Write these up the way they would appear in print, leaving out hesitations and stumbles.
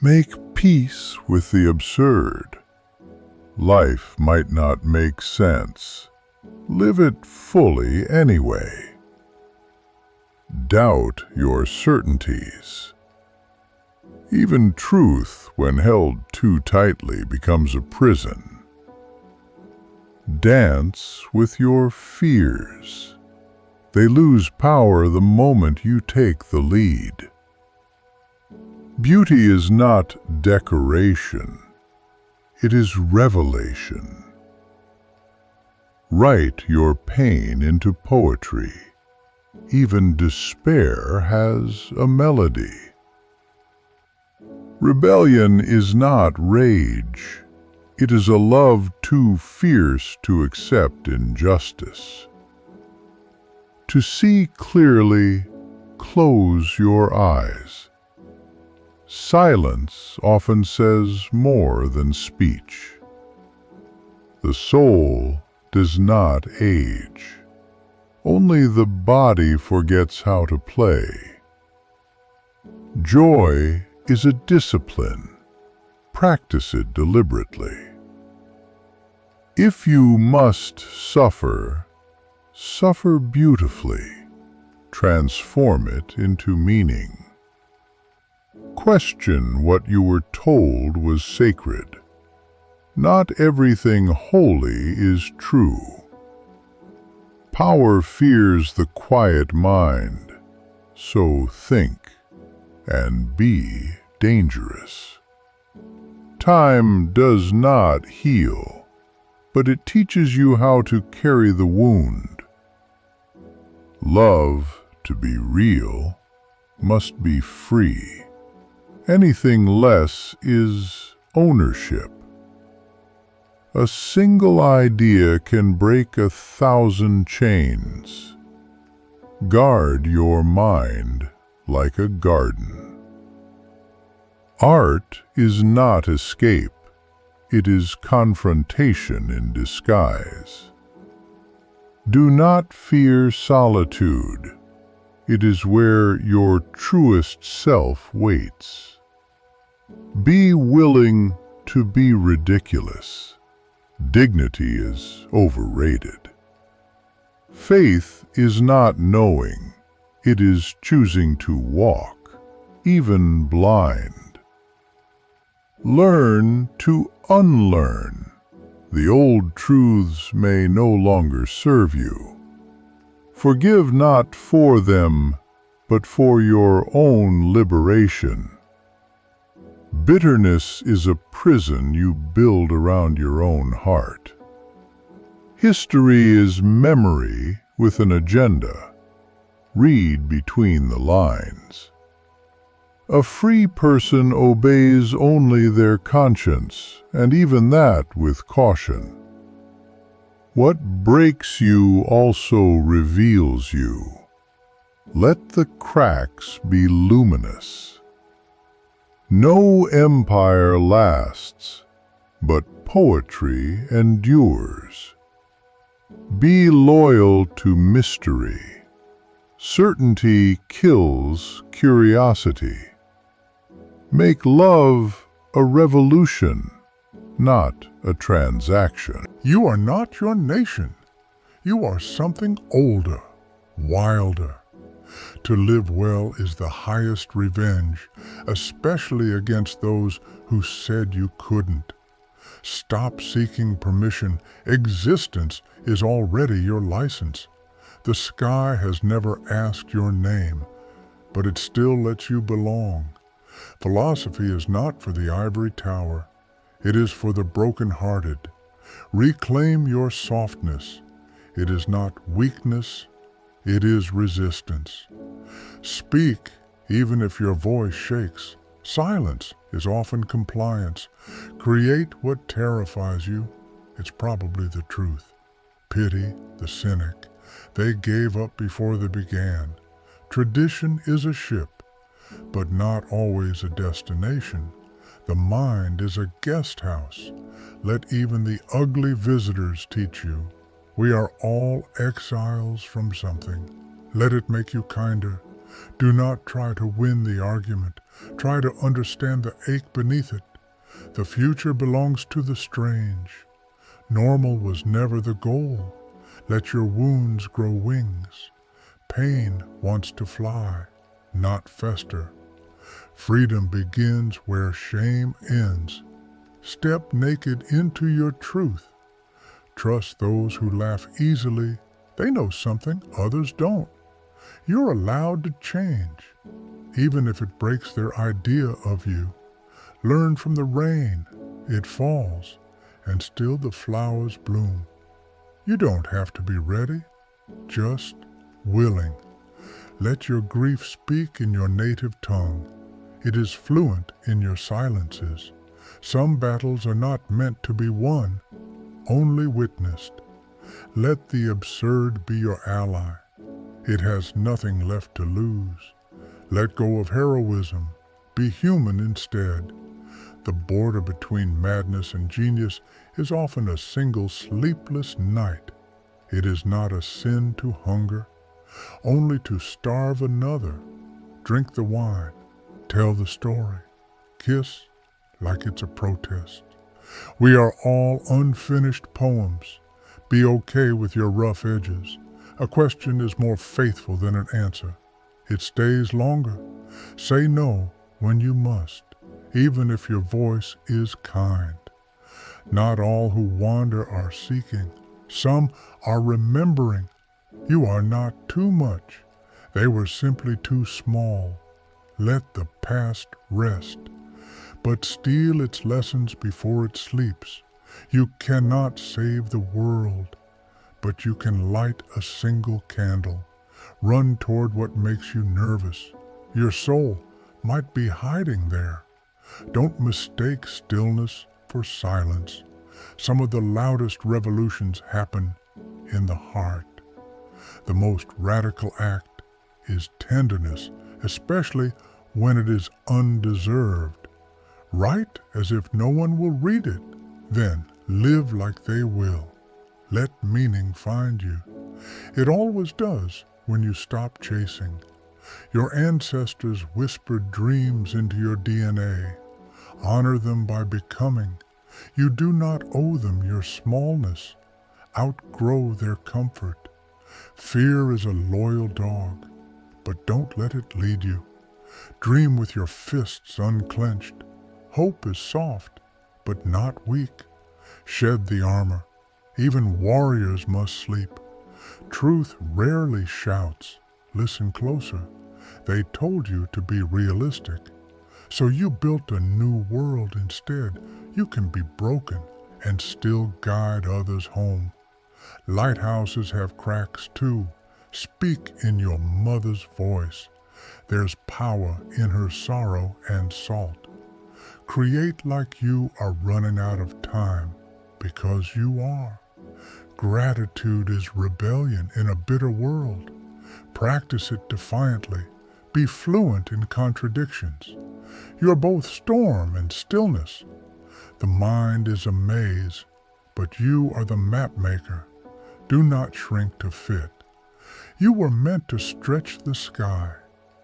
Make peace with the absurd. Life might not make sense. Live it fully anyway. Doubt your certainties. Even truth, when held too tightly, becomes a prison. Dance with your fears. They lose power the moment you take the lead. Beauty is not decoration. It is revelation. Write your pain into poetry. Even despair has a melody. Rebellion is not rage. It is a love too fierce to accept injustice. To see clearly, close your eyes. Silence often says more than speech. The soul does not age. Only the body forgets how to play. Joy is a discipline. Practice it deliberately. If you must suffer, suffer beautifully. Transform it into meaning. Question what you were told was sacred. Not everything holy is true. Power fears the quiet mind, so think and be dangerous. Time does not heal, but it teaches you how to carry the wound. Love, to be real, must be free. Anything less is ownership. A single idea can break 1,000 chains. Guard your mind like a garden. Art is not escape. It is confrontation in disguise. Do not fear solitude. It is where your truest self waits. Be willing to be ridiculous. Dignity is overrated. Faith is not knowing. It is choosing to walk, even blind. Learn to unlearn. The old truths may no longer serve you. Forgive not for them, but for your own liberation. Bitterness is a prison you build around your own heart. History is memory with an agenda. Read between the lines. A free person obeys only their conscience, and even that with caution. What breaks you also reveals you. Let the cracks be luminous. No empire lasts, but poetry endures. Be loyal to mystery. Certainty kills curiosity. Make love a revolution, not a transaction. You are not your nation. You are something older, wilder. To live well is the highest revenge, especially against those who said you couldn't. Stop seeking permission. Existence is already your license. The sky has never asked your name, but it still lets you belong. Philosophy is not for the ivory tower. It is for the broken-hearted. Reclaim your softness. It is not weakness. It is resistance. Speak, even if your voice shakes. Silence is often compliance. Create what terrifies you. It's probably the truth. Pity the cynic. They gave up before they began. Tradition is a ship, but not always a destination. The mind is a guest house. Let even the ugly visitors teach you. We are all exiles from something. Let it make you kinder. Do not try to win the argument. Try to understand the ache beneath it. The future belongs to the strange. Normal was never the goal. Let your wounds grow wings. Pain wants to fly, not fester. Freedom begins where shame ends. Step naked into your truth. Trust those who laugh easily. They know something others don't. You're allowed to change, even if it breaks their idea of you. Learn from the rain. It falls, and still the flowers bloom. You don't have to be ready, just willing. Let your grief speak in your native tongue. It is fluent in your silences. Some battles are not meant to be won, only witnessed. Let the absurd be your ally. It has nothing left to lose. Let go of heroism. Be human instead. The border between madness and genius is often a single sleepless night. It is not a sin to hunger, only to starve another. Drink the wine, tell the story, kiss like it's a protest. We are all unfinished poems. Be okay with your rough edges. A question is more faithful than an answer. It stays longer. Say no when you must, even if your voice is kind. Not all who wander are seeking. Some are remembering. You are not too much. They were simply too small. Let the past rest, but steal its lessons before it sleeps. You cannot save the world, but you can light a single candle. Run toward what makes you nervous. Your soul might be hiding there. Don't mistake stillness for silence. Some of the loudest revolutions happen in the heart. The most radical act is tenderness, especially when it is undeserved. Write as if no one will read it, then live like they will. Let meaning find you. It always does when you stop chasing. Your ancestors whispered dreams into your DNA. Honor them by becoming. You do not owe them your smallness. Outgrow their comfort. Fear is a loyal dog, but don't let it lead you. Dream with your fists unclenched. Hope is soft, but not weak. Shed the armor. Even warriors must sleep. Truth rarely shouts. Listen closer. They told you to be realistic. So you built a new world instead. You can be broken and still guide others home. Lighthouses have cracks too. Speak in your mother's voice. There's power in her sorrow and salt. Create like you are running out of time, because you are. Gratitude is rebellion in a bitter world. Practice it defiantly. Be fluent in contradictions. You're both storm and stillness. The mind is a maze, but you are the map maker. Do not shrink to fit. You were meant to stretch the sky.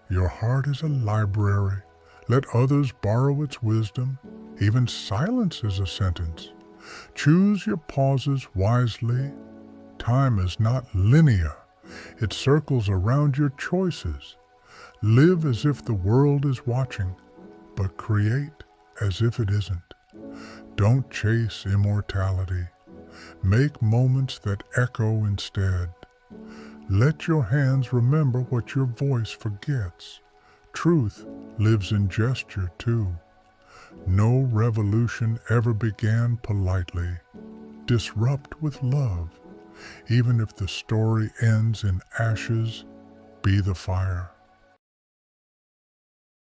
Your heart is a library. Let others borrow its wisdom. Even silence is a sentence. Choose your pauses wisely. Time is not linear. It circles around your choices. Live as if the world is watching, but create as if it isn't. Don't chase immortality. Make moments that echo instead. Let your hands remember what your voice forgets. Truth lives in gesture too. No revolution ever began politely. Disrupt with love. Even if the story ends in ashes, be the fire.